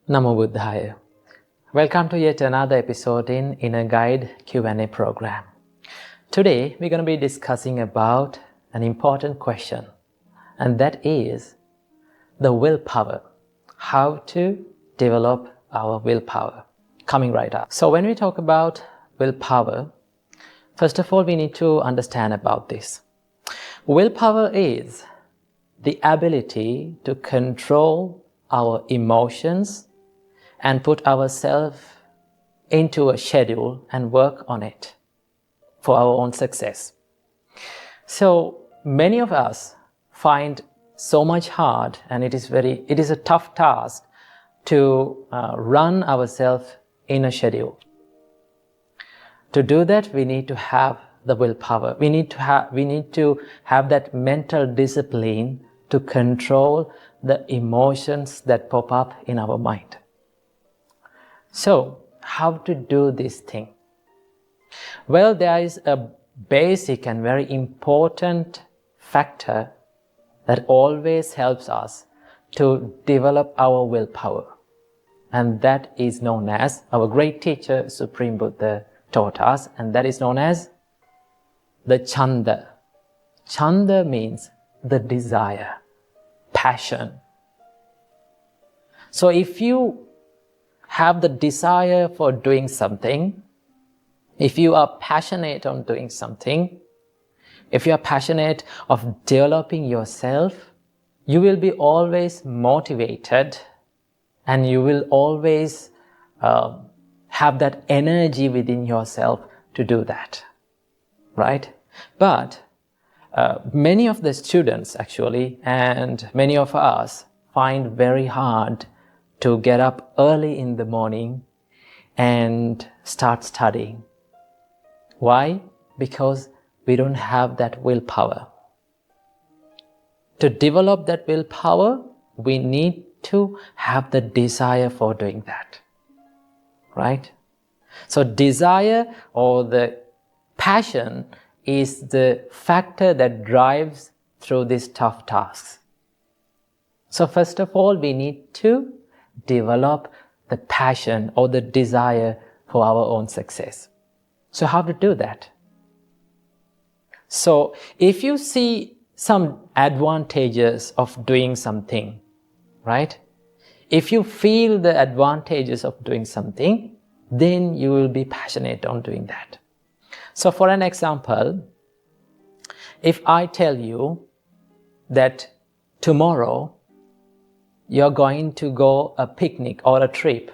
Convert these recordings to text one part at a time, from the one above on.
Namo Buddhaya. Welcome to yet another episode in Inner Guide Q&A program. Today we're going to be discussing about an important question, and that is the willpower. How to develop our willpower. Coming right up. So when we talk about willpower, first of all we need to understand about this. Willpower is the ability to control our emotions and put ourselves into a schedule and work on it for our own success. So many of us find so much hard, and it is a tough task to run ourselves in a schedule. To do that, we need to have the willpower. We need to have that mental discipline to control the emotions that pop up in our mind. So, how to do this thing? Well, there is a basic and very important factor that always helps us to develop our willpower. And that is known as, our great teacher, Supreme Buddha, taught us, and that is known as the Chanda. Chanda means the desire, passion. So if you have the desire for doing something, if you are passionate on doing something, if you are passionate of developing yourself, you will be always motivated and you will always have that energy within yourself to do that, right? But many of the students actually, and many of us, find very hard to get up early in the morning and start studying. Why? Because we don't have that willpower. To develop that willpower, we need to have the desire for doing that. Right? So desire or the passion is the factor that drives through these tough tasks. So first of all, we need to develop the passion or the desire for our own success. So how to do that? So if you see some advantages of doing something, right? If you feel the advantages of doing something, then you will be passionate on doing that. So for an example, if I tell you that tomorrow you're going to go a picnic or a trip,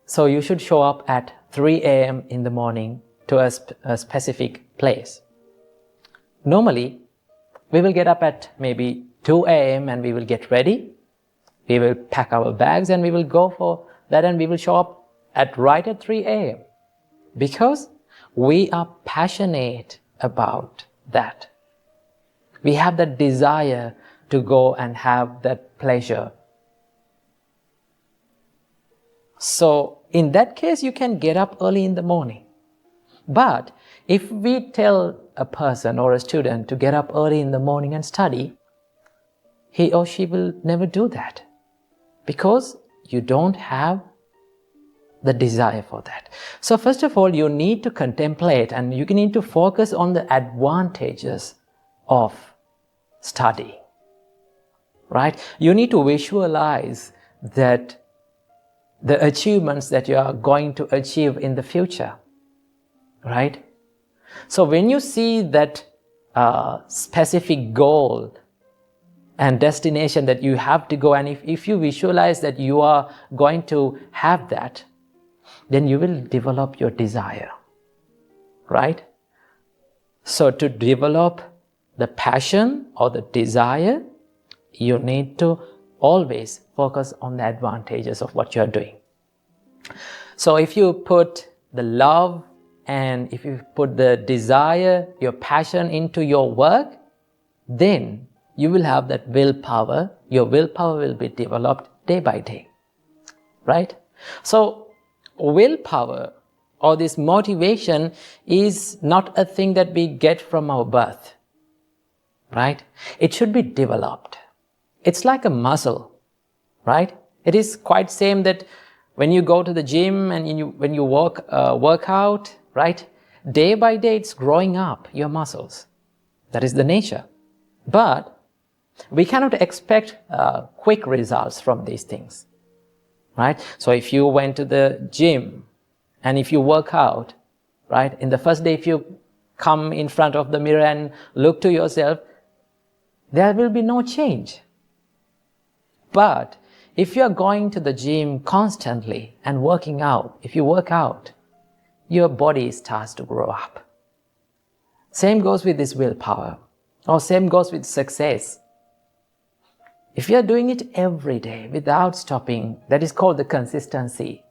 so you should show up at 3 a.m. in the morning to a specific place. Normally, we will get up at maybe 2 a.m. and we will get ready. We will pack our bags and we will go for that, and we will show up right at 3 a.m. because we are passionate about that. We have that desire to go and have that pleasure. So in that case, you can get up early in the morning. But if we tell a person or a student to get up early in the morning and study, he or she will never do that because you don't have the desire for that. So first of all, you need to contemplate and you need to focus on the advantages of study, right? You need to visualize that the achievements that you are going to achieve in the future, right? So when you see that specific goal and destination that you have to go, and if you visualize that you are going to have that, then you will develop your desire, right? So to develop the passion or the desire, you need to always focus on the advantages of what you are doing. So if you put the love and if you put the desire, your passion into your work, then you will have that willpower. Your willpower will be developed day by day, right? So willpower or this motivation is not a thing that we get from our birth, right? It should be developed. It's like a muscle, right? It is quite same that When you go to the gym and when you work out, right? Day by day it's growing up, your muscles. That is the nature. But we cannot expect quick results from these things, right? So if you went to the gym and if you work out, right? In the first day, if you come in front of the mirror and look to yourself, there will be no change. But if you are going to the gym constantly and working out, if you work out, your body starts to grow up. Same goes with this willpower, or same goes with success. If you are doing it every day without stopping, that is called the consistency,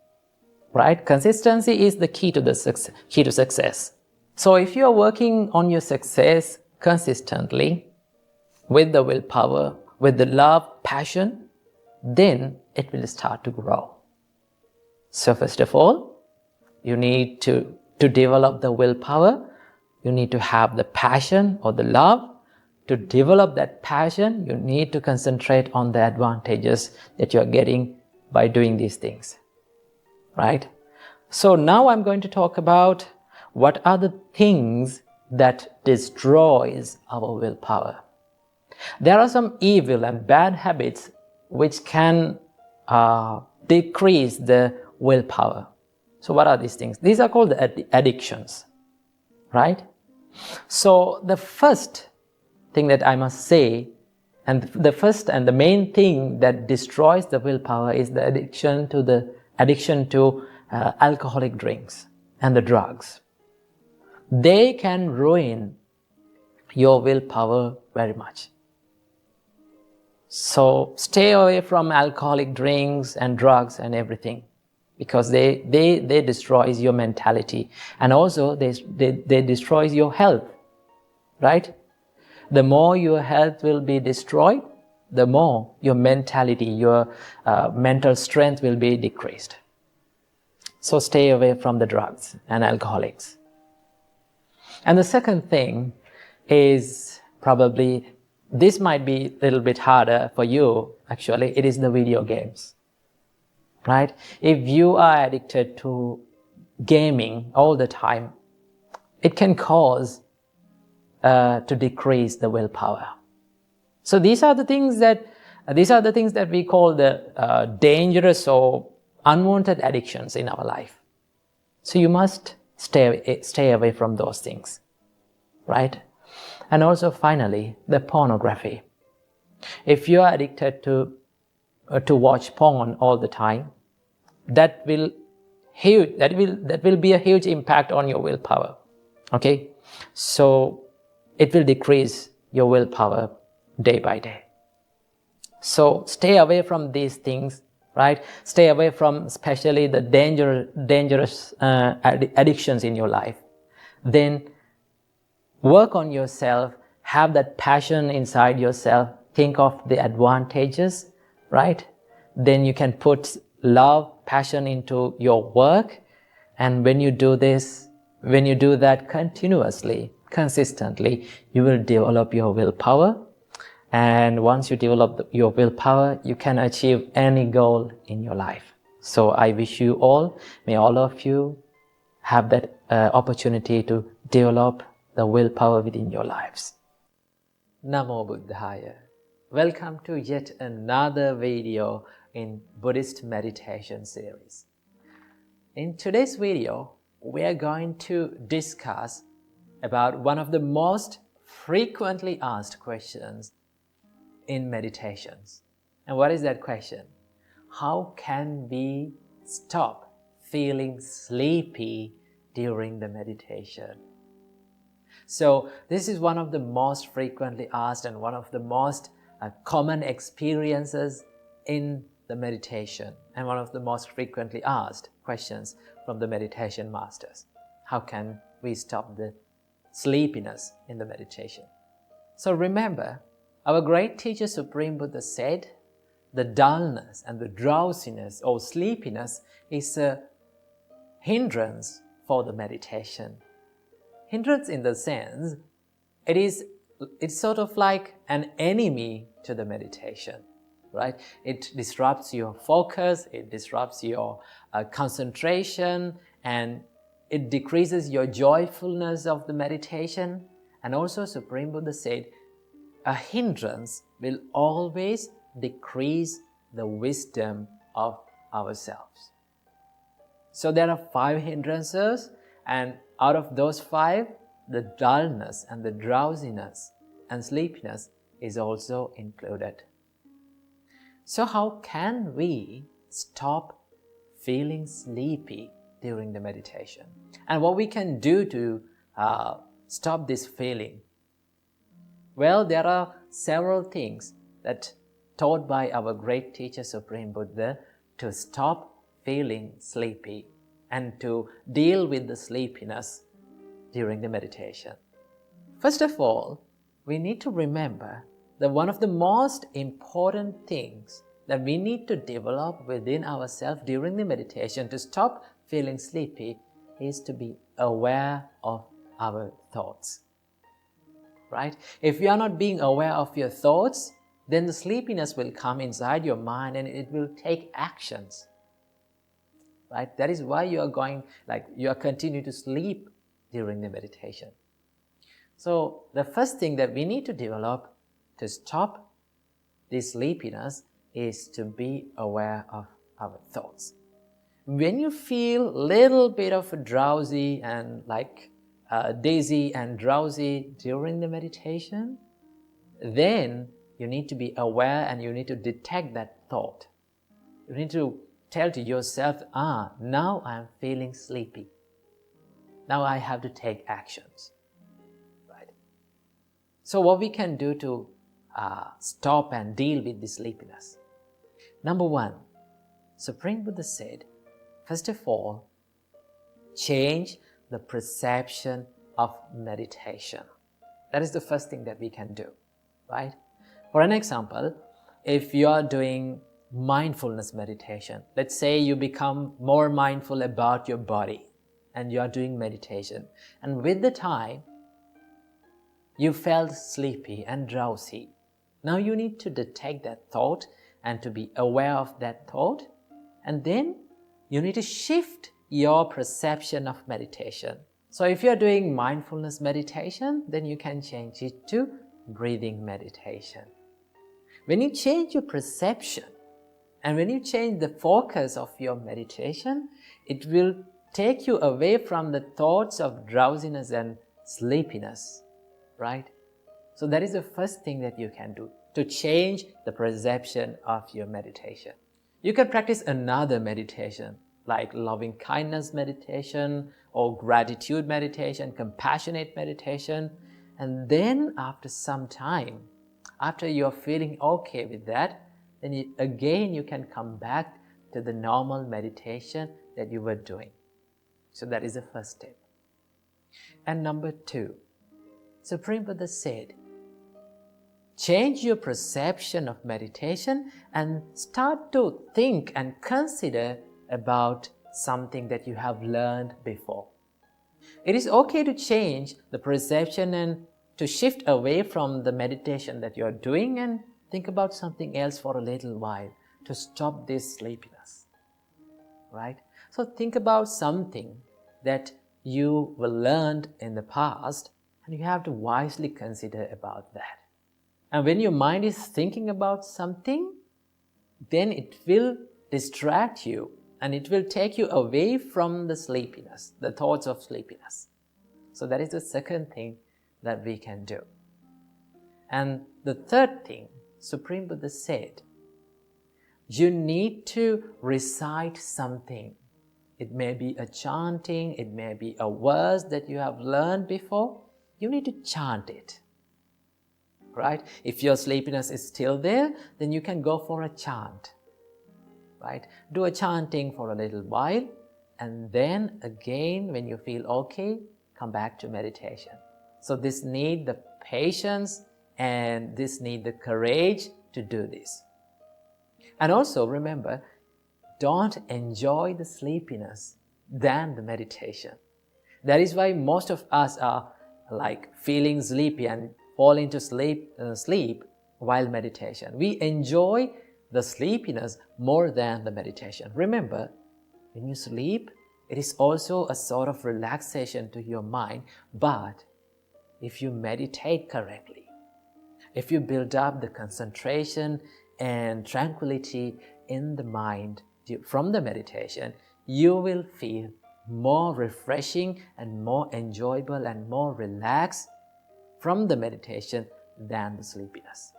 right? Consistency is the key to success. So if you are working on your success consistently, with the willpower, with the love, passion, then it will start to grow. So first of all, you need to develop the willpower. You need to have the passion or the love. To develop that passion, you need to concentrate on the advantages that you are getting by doing these things, right? So now I'm going to talk about what are the things that destroys our willpower. There are some evil and bad habits which can decrease the willpower. So what are these things? These are called the addictions, right? So the first thing that I must say, and the first and the main thing that destroys the willpower is the addiction to alcoholic drinks and the drugs. They can ruin your willpower very much. So stay away from alcoholic drinks and drugs and everything, because they destroys your mentality, and also they destroys your health, right? The more your health will be destroyed, the more your mentality, your mental strength will be decreased. So stay away from the drugs and alcoholics. And the second thing is probably, this might be a little bit harder for you, actually, it is the video games, right? If you are addicted to gaming all the time, it can cause to decrease the willpower. So these are the things that we call the dangerous or unwanted addictions in our life. So you must stay away from those things, right? And also finally, the pornography. If you are addicted to watch porn all the time, that will be a huge impact on your willpower. Okay, so it will decrease your willpower day by day. So stay away from these things, right? Stay away from especially the dangerous addictions in your life. Then work on yourself, have that passion inside yourself, think of the advantages, right? Then you can put love, passion into your work, and when you do that continuously, consistently, you will develop your willpower. And once you develop your willpower, you can achieve any goal in your life. So I wish you all, may all of you have that opportunity to develop the willpower within your lives. Namo Buddhaya. Welcome to yet another video in Buddhist meditation series. In today's video, we are going to discuss about one of the most frequently asked questions in meditations. And what is that question? How can we stop feeling sleepy during the meditation? So this is one of the most frequently asked and one of the most common experiences in the meditation, and one of the most frequently asked questions from the meditation masters. How can we stop the sleepiness in the meditation? So remember, our great teacher Supreme Buddha said, the dullness and the drowsiness or sleepiness is a hindrance for the meditation. Hindrance in the sense, it's sort of like an enemy to the meditation. right? It disrupts your focus, it disrupts your concentration, and it decreases your joyfulness of the meditation. And also Supreme Buddha said, a hindrance will always decrease the wisdom of ourselves. So there are 5 hindrances, and out of those 5, the dullness and the drowsiness and sleepiness is also included. So how can we stop feeling sleepy during the meditation? And what we can do to stop this feeling? Well, there are several things that taught by our great teacher Supreme Buddha to stop feeling sleepy and to deal with the sleepiness during the meditation. First of all, we need to remember that one of the most important things that we need to develop within ourselves during the meditation to stop feeling sleepy is to be aware of our thoughts. Right? If you are not being aware of your thoughts, then the sleepiness will come inside your mind and it will take actions. Right? That is why you are continuing to sleep during the meditation. So the first thing that we need to develop to stop this sleepiness is to be aware of our thoughts. When you feel a little bit of drowsy and dizzy and drowsy during the meditation, then you need to be aware and you need to detect that thought. You need to tell to yourself, now I'm feeling sleepy. Now I have to take actions. Right? So what we can do to stop and deal with this sleepiness? Number 1, Supreme Buddha said, first of all, change the perception of meditation. That is the first thing that we can do, right? For an example, if you are doing mindfulness meditation, let's say you become more mindful about your body and you are doing meditation, and with the time you felt sleepy and drowsy. Now you need to detect that thought and to be aware of that thought, and then you need to shift your perception of meditation. So if you're doing mindfulness meditation, then you can change it to breathing meditation. When you change your perception and when you change the focus of your meditation, it will take you away from the thoughts of drowsiness and sleepiness, right? So that is the first thing that you can do to change the perception of your meditation. You can practice another meditation like loving kindness meditation or gratitude meditation, compassionate meditation, and then after some time, after you're feeling okay with that, then you can come back to the normal meditation that you were doing. So that is the first step. And number 2, Supreme Buddha said, change your perception of meditation and start to think and consider about something that you have learned before. It is okay to change the perception and to shift away from the meditation that you are doing and think about something else for a little while to stop this sleepiness. Right? So think about something that you learned in the past and you have to wisely consider about that. And when your mind is thinking about something, then it will distract you and it will take you away from the sleepiness, the thoughts of sleepiness. So that is the second thing that we can do. And the third thing, Supreme Buddha said, you need to recite something. It may be a chanting, it may be a verse that you have learned before. You need to chant it. Right? If your sleepiness is still there, then you can go for a chant. Right? Do a chanting for a little while, and then again, when you feel okay, come back to meditation. So this needs the patience and this needs the courage to do this. And also remember, don't enjoy the sleepiness than the meditation. That is why most of us are feeling sleepy and fall into sleep while meditation. We enjoy the sleepiness more than the meditation. Remember, when you sleep, it is also a sort of relaxation to your mind, but if you meditate correctly, if you build up the concentration and tranquility in the mind from the meditation, you will feel more refreshing and more enjoyable and more relaxed from the meditation than the sleepiness.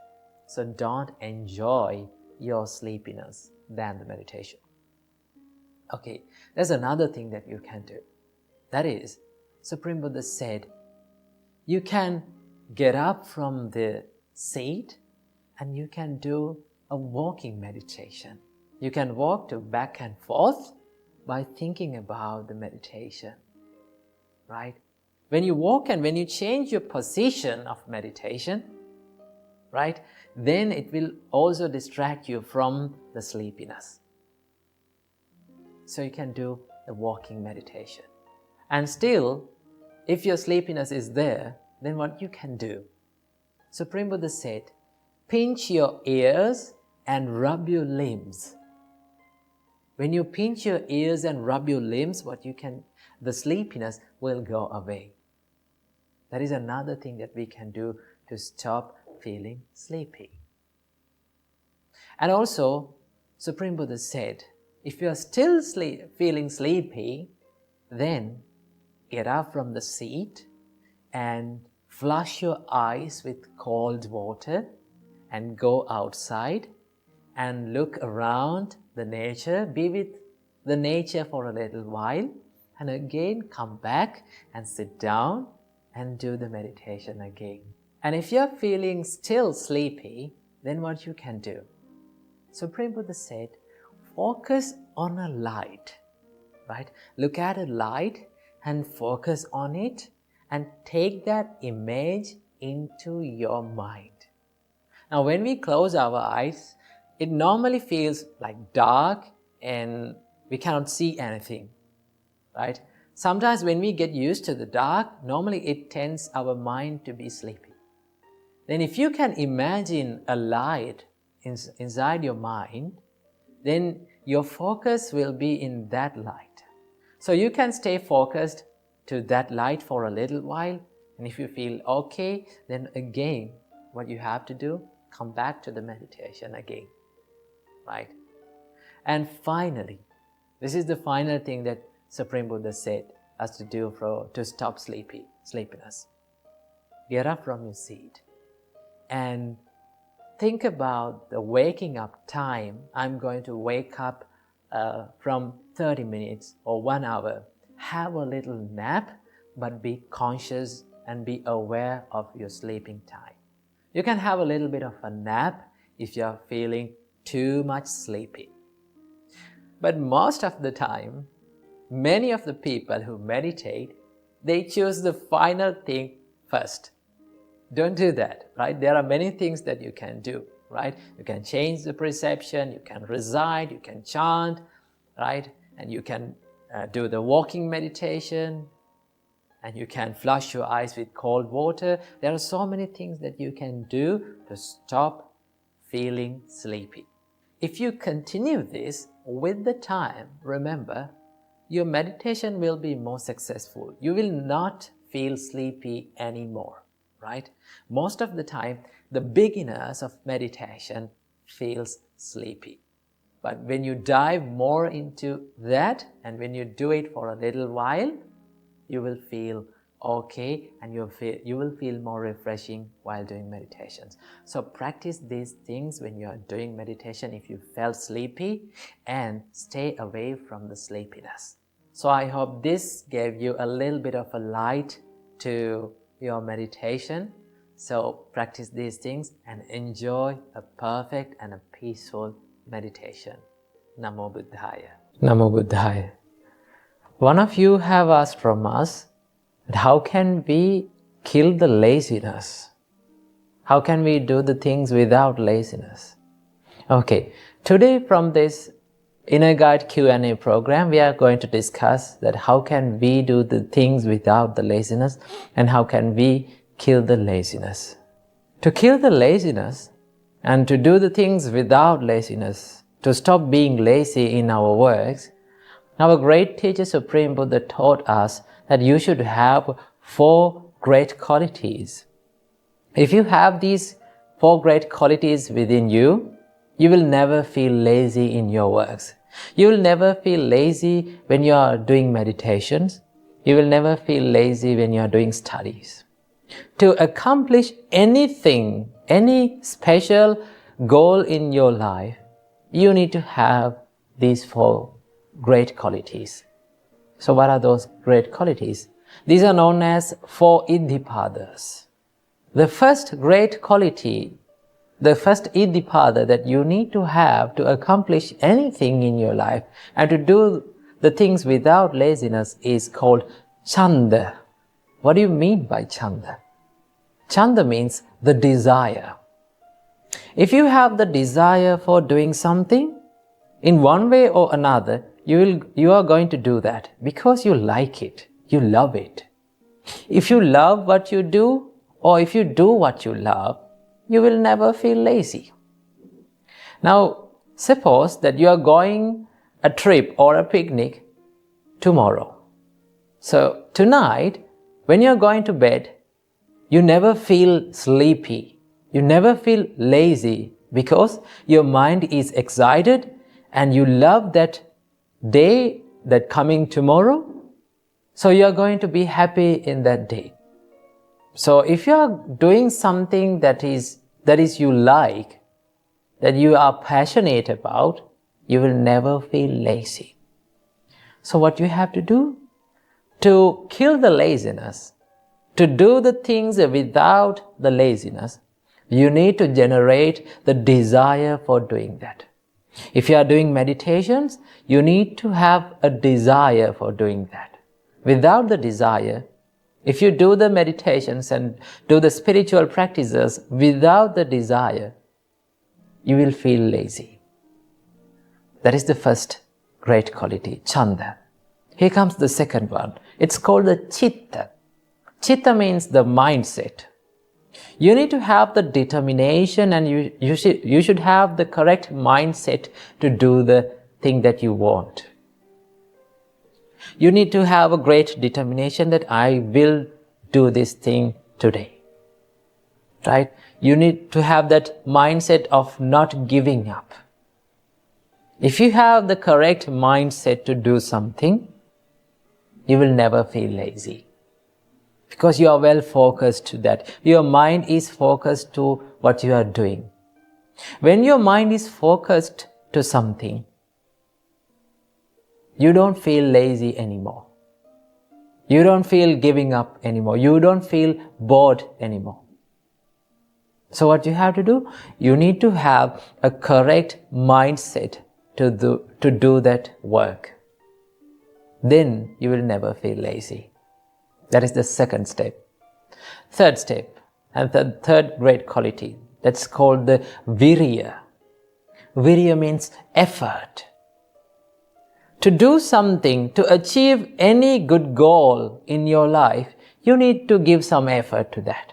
So don't enjoy your sleepiness than the meditation. Okay, there's another thing that you can do. That is, Supreme Buddha said, you can get up from the seat and you can do a walking meditation. You can walk to back and forth by thinking about the meditation, right? When you walk and when you change your position of meditation, right, then it will also distract you from the sleepiness. So you can do the walking meditation. And still, if your sleepiness is there, then what you can do? Supreme Buddha said, pinch your ears and rub your limbs. When you pinch your ears and rub your limbs, the sleepiness will go away. That is another thing that we can do to stop feeling sleepy. And also, Supreme Buddha said, if you are still feeling sleepy, then get up from the seat and flush your eyes with cold water and go outside and look around the nature, be with the nature for a little while, and again come back and sit down and do the meditation again. And if you're feeling still sleepy, then what you can do? Supreme Buddha said, focus on a light, right? Look at a light and focus on it and take that image into your mind. Now, when we close our eyes, it normally feels like dark and we cannot see anything, right? Sometimes when we get used to the dark, normally it tends our mind to be sleepy. Then if you can imagine a light inside your mind, then your focus will be in that light. So you can stay focused to that light for a little while, and if you feel okay, then again, what you have to do, come back to the meditation again, right? And finally, this is the final thing that Supreme Buddha said us to do to stop sleepiness. Get up from your seat and think about the waking up time. I'm going to wake up from 30 minutes or 1 hour. Have a little nap, but be conscious and be aware of your sleeping time. You can have a little bit of a nap if you're feeling too much sleepy. But most of the time, many of the people who meditate, they choose the final thing first. Don't do that, right? There are many things that you can do, right? You can change the perception, you can recite, you can chant, right? And you can do the walking meditation, and you can flush your eyes with cold water. There are so many things that you can do to stop feeling sleepy. If you continue this with the time, remember, your meditation will be more successful. You will not feel sleepy anymore, right? Most of the time, the beginners of meditation feels sleepy. But when you dive more into that and when you do it for a little while, you will feel okay and you will feel more refreshing while doing meditations. So practice these things when you are doing meditation if you felt sleepy, and stay away from the sleepiness. So I hope this gave you a little bit of a light to your meditation. So practice these things and enjoy a perfect and a peaceful meditation. Namo Buddhaya. Namo Buddhaya. One of you have asked from us, how can we kill the laziness? How can we do the things without laziness? Okay, today from this Inner Guide Q&A program, we are going to discuss that how can we do the things without the laziness and how can we kill the laziness. To kill the laziness and to do the things without laziness, to stop being lazy in our works, our great teacher Supreme Buddha taught us that you should have 4 great qualities. If you have these 4 great qualities within you, you will never feel lazy in your works. You will never feel lazy when you are doing meditations. You will never feel lazy when you are doing studies. To accomplish anything, any special goal in your life, you need to have these 4 great qualities. So what are those great qualities? These are known as 4 iddhipadas. The first great quality, the first iddhipada that you need to have to accomplish anything in your life and to do the things without laziness is called Chanda. What do you mean by Chanda? Chanda means the desire. If you have the desire for doing something, in one way or another, you are going to do that because you like it, you love it. If you love what you do, or if you do what you love, you will never feel lazy. Now, suppose that you are going a trip or a picnic tomorrow. So tonight, when you are going to bed, you never feel sleepy, you never feel lazy because your mind is excited and you love that day, that coming tomorrow. So you are going to be happy in that day. So if you are doing something that is you like, that you are passionate about, you will never feel lazy. So what you have to do? To kill the laziness, to do the things without the laziness, you need to generate the desire for doing that. If you are doing meditations, you need to have a desire for doing that. Without the desire, if you do the meditations and do the spiritual practices without the desire, you will feel lazy. That is the first great quality, Chanda. Here comes the second one. It's called the Chitta. Chitta means the mindset. You need to have the determination and you should have the correct mindset to do the thing that you want. You need to have a great determination that I will do this thing today. Right? You need to have that mindset of not giving up. If you have the correct mindset to do something, you will never feel lazy. Because you are well focused to that. Your mind is focused to what you are doing. When your mind is focused to something, you don't feel lazy anymore. You don't feel giving up anymore. You don't feel bored anymore. So what you have to do? You need to have a correct mindset to do that work. Then you will never feel lazy. That is the second step. Third step, and the third great quality, that's called the virya. Virya means effort. To do something, to achieve any good goal in your life, you need to give some effort to that.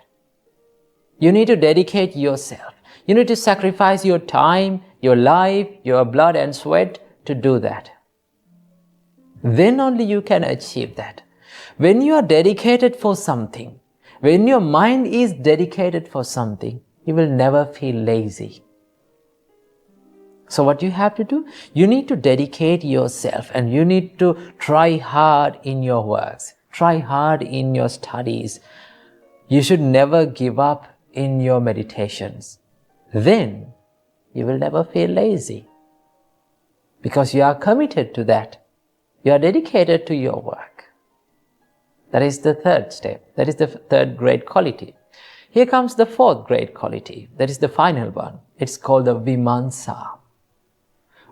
You need to dedicate yourself. You need to sacrifice your time, your life, your blood and sweat to do that. Then only you can achieve that. When you are dedicated for something, when your mind is dedicated for something, you will never feel lazy. So what you have to do? You need to dedicate yourself and you need to try hard in your works. Try hard in your studies. You should never give up in your meditations. Then you will never feel lazy. Because you are committed to that. You are dedicated to your work. That is the third step. That is the third great quality. Here comes the fourth great quality. That is the final one. It's called the vimamsa.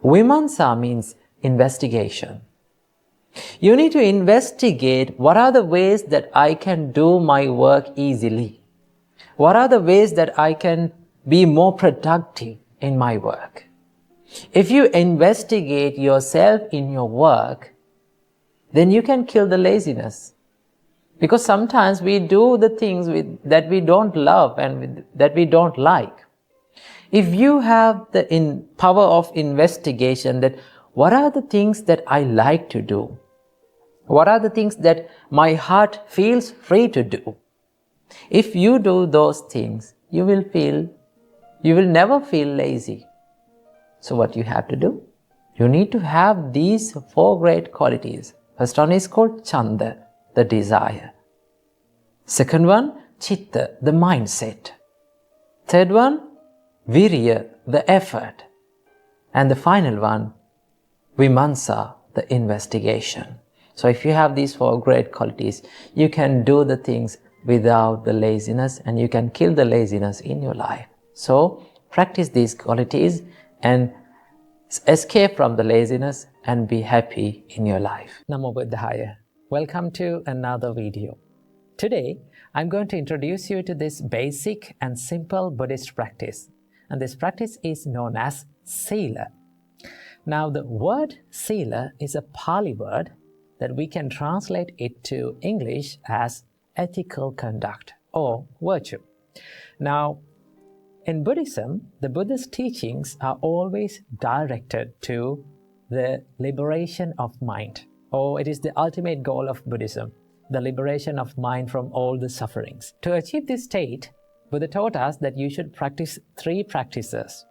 Vimamsa means investigation. You need to investigate what are the ways that I can do my work easily. What are the ways that I can be more productive in my work? If you investigate yourself in your work, then you can kill the laziness. Because sometimes we do the things that we don't love and that we don't like. If you have the power of investigation, that what are the things that I like to do? What are the things that my heart feels free to do? If you do those things, you will never feel lazy. So what you have to do? You need to have these 4 great qualities. First one is called Chanda, the desire. Second one, Chitta, the mindset. Third one, Virya, the effort. And the final one, Vimansa, the investigation. So if you have these 4 great qualities, you can do the things without the laziness, and you can kill the laziness in your life. So practice these qualities and escape from the laziness and be happy in your life. Namo Buddhaya. Welcome to another video. Today, I'm going to introduce you to this basic and simple Buddhist practice. And this practice is known as Sila. Now, the word Sila is a Pali word that we can translate it to English as ethical conduct or virtue. Now, in Buddhism, the Buddha's teachings are always directed to the liberation of mind, or it is the ultimate goal of Buddhism, the liberation of mind from all the sufferings. To achieve this state, Buddha taught us that you should practice 3 practices.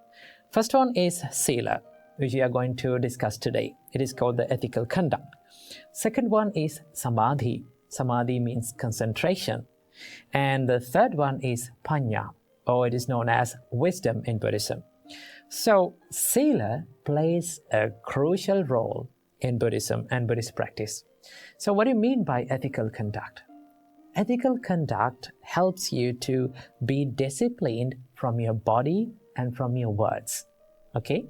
First one is Sila, which we are going to discuss today. It is called the ethical conduct. Second one is Samadhi. Samadhi means concentration. And the third one is Panya, or it is known as wisdom in Buddhism. So, Sila plays a crucial role in Buddhism and Buddhist practice. So, what do you mean by ethical conduct? Ethical conduct helps you to be disciplined from your body and from your words. Okay?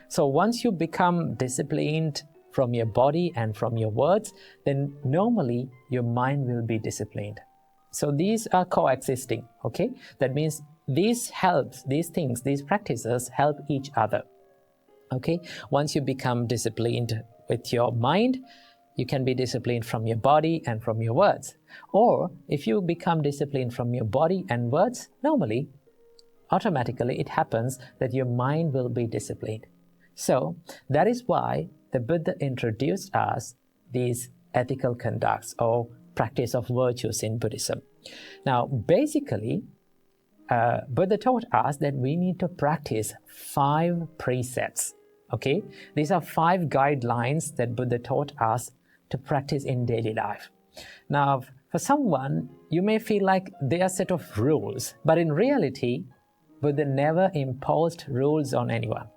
So, once you become disciplined from your body and from your words, then normally your mind will be disciplined. So these are coexisting, okay? That means these practices help each other, okay? Once you become disciplined with your mind, you can be disciplined from your body and from your words. Or if you become disciplined from your body and words, normally, automatically it happens that your mind will be disciplined. So that is why the Buddha introduced us these ethical conducts or practice of virtues in Buddhism. Now, basically, Buddha taught us that we need to practice 5 precepts. Okay, these are 5 guidelines that Buddha taught us to practice in daily life. Now, for someone, you may feel like they are a set of rules, but in reality, Buddha never imposed rules on anyone.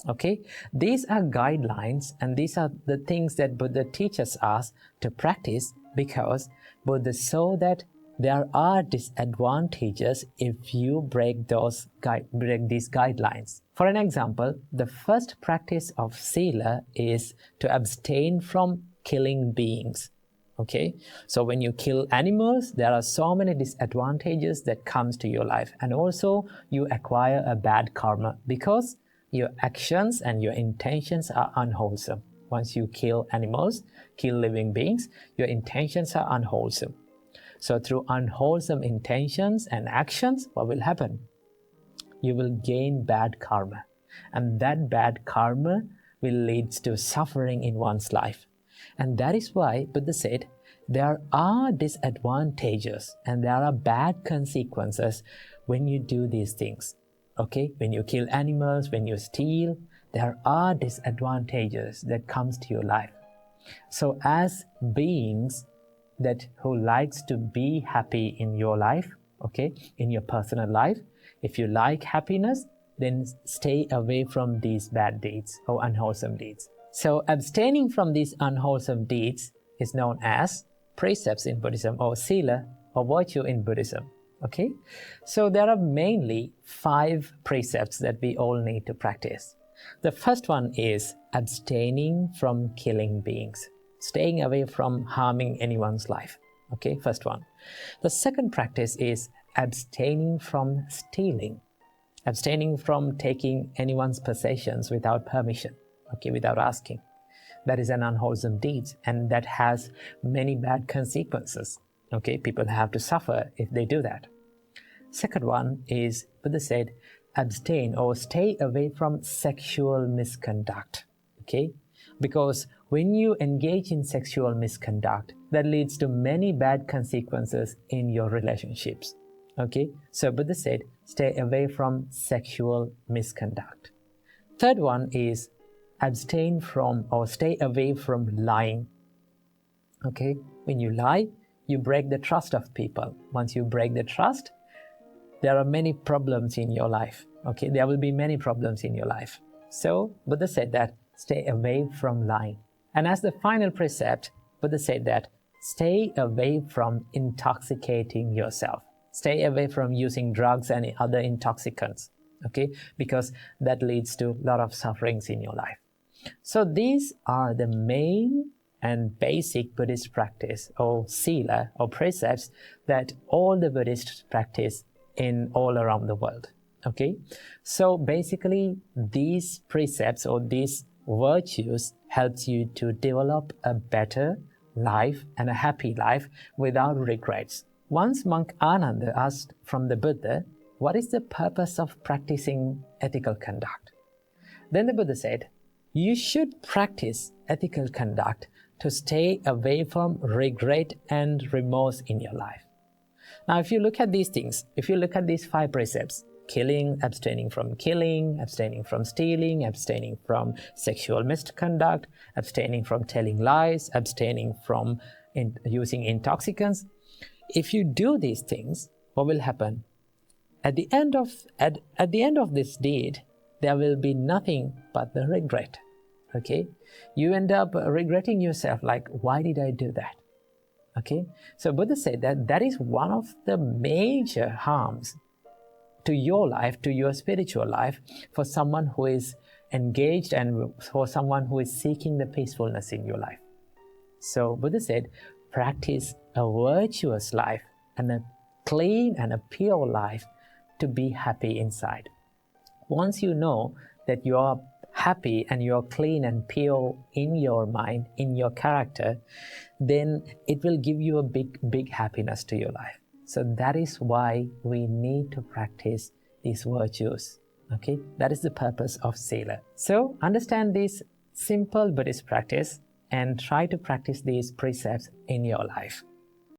Okay, these are guidelines, and these are the things that Buddha teaches us to practice because Buddha saw that there are disadvantages if you break these guidelines. For an example, the first practice of Sila is to abstain from killing beings. Okay, so when you kill animals, there are so many disadvantages that comes to your life, and also you acquire a bad karma because your actions and your intentions are unwholesome. Once you kill animals, kill living beings, your intentions are unwholesome. So through unwholesome intentions and actions, what will happen? You will gain bad karma. And that bad karma will lead to suffering in one's life. And that is why Buddha said, there are disadvantages and there are bad consequences when you do these things. Okay, when you kill animals, when you steal, there are disadvantages that comes to your life. So as beings who likes to be happy in your life, okay, in your personal life, if you like happiness, then stay away from these bad deeds or unwholesome deeds. So abstaining from these unwholesome deeds is known as precepts in Buddhism, or Sila, or virtue in Buddhism. Okay, so there are mainly 5 precepts that we all need to practice. The first one is abstaining from killing beings, staying away from harming anyone's life. Okay, first one. The second practice is abstaining from stealing, abstaining from taking anyone's possessions without permission, okay, without asking. That is an unwholesome deed, and that has many bad consequences. Okay, people have to suffer if they do that. Second one is, Buddha said, abstain or stay away from sexual misconduct. Okay? Because when you engage in sexual misconduct, that leads to many bad consequences in your relationships. Okay? So Buddha said, stay away from sexual misconduct. Third one is abstain from or stay away from lying. Okay? When you lie, you break the trust of people. Once you break the trust, there are many problems in your life. Okay? There will be many problems in your life. So Buddha said that stay away from lying. And as the final precept, Buddha said that stay away from intoxicating yourself. Stay away from using drugs and other intoxicants. Okay? Because that leads to a lot of sufferings in your life. So these are the main and basic Buddhist practice or sila or precepts that all the Buddhists practice in all around the world. Okay, so basically these precepts or these virtues helps you to develop a better life and a happy life without regrets. Once monk Ananda asked from the Buddha, what is the purpose of practicing ethical conduct? Then the Buddha said, you should practice ethical conduct to stay away from regret and remorse in your life. Now, if you look at these things, if you look at these 5 precepts, killing, abstaining from stealing, abstaining from sexual misconduct, abstaining from telling lies, abstaining from using intoxicants, if you do these things, what will happen? At the end of this deed, there will be nothing but the regret. Okay? You end up regretting yourself, like, why did I do that? Okay? So Buddha said that that is one of the major harms to your life, to your spiritual life, for someone who is engaged and for someone who is seeking the peacefulness in your life. So Buddha said, practice a virtuous life and a clean and a pure life to be happy inside. Once you know that you are happy and you're clean and pure in your mind, in your character, then it will give you a big happiness to your life. So that is why we need to practice these virtues. Okay, that is the purpose of sila. So understand this simple Buddhist practice and try to practice these precepts in your life.